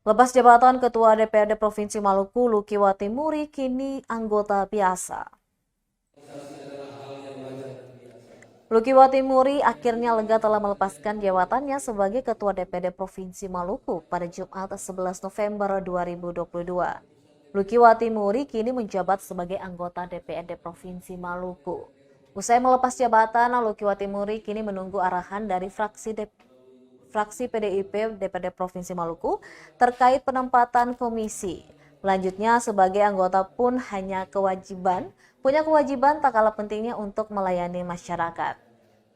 Lepas jabatan Ketua DPRD Provinsi Maluku, Lukiwati Muri kini anggota biasa. Lukiwati Muri akhirnya lega telah melepaskan jabatannya sebagai Ketua DPRD Provinsi Maluku pada Jumat 11 November 2022. Lukiwati Muri kini menjabat sebagai anggota DPRD Provinsi Maluku. Usai melepas jabatan, Lukiwati Muri kini menunggu arahan dari fraksi PDIP DPRD Provinsi Maluku terkait penempatan komisi. Selanjutnya, sebagai anggota pun punya kewajiban tak kalah pentingnya untuk melayani masyarakat.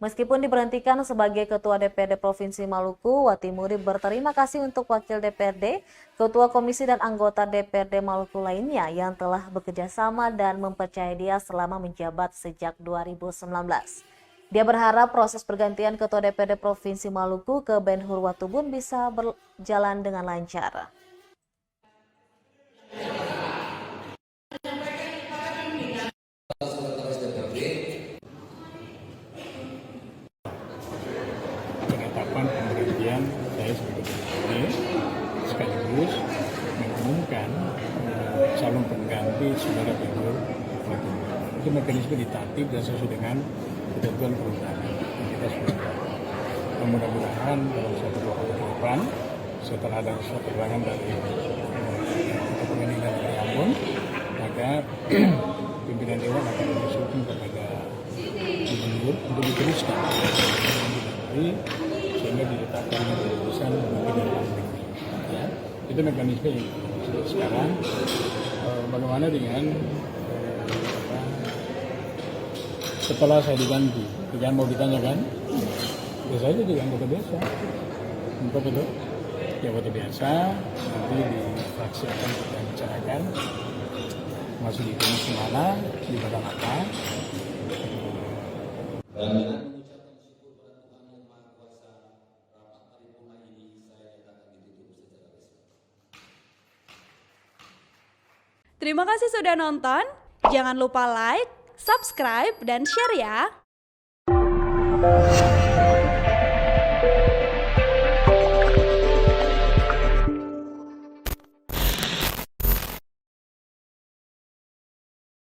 Meskipun diberhentikan sebagai Ketua DPRD Provinsi Maluku, Wati Muri berterima kasih untuk Wakil DPRD, Ketua Komisi dan anggota DPRD Maluku lainnya yang telah bekerja sama dan mempercayai dia selama menjabat sejak 2019. Dia berharap proses pergantian Ketua DPRD Provinsi Maluku ke Ben Hur Watubun bisa berjalan dengan lancar. Penetapan pemberhentian saya sebagai DPRD sekaligus mengumumkan calon pengganti saudara Ben Hur Watubun. Itu mekanisme ditaati dan sesuai dengan ketentuan perundangan yang kita sudah. Mudah-mudahan dalam 1-2 hari ke depan setelah ada surat keterangan dari pengadilan dari Ambon, maka pimpinan dewan akan mengusulkan kepada gubernur untuk diteruskan sehingga diletakkan keputusan pimpinan Ambon. Ya, itu mekanisme yang sekarang. Bagaimana dengan setelah saya diganti, jangan mau ditanyakan, biasa aja jadi anggota biasa. Untuk itu, anggota biasa, nanti di fraksi akan kita bicarakan, masuk di komisi mana, di badan apa. Terima kasih sudah nonton, jangan lupa like, subscribe, dan share ya!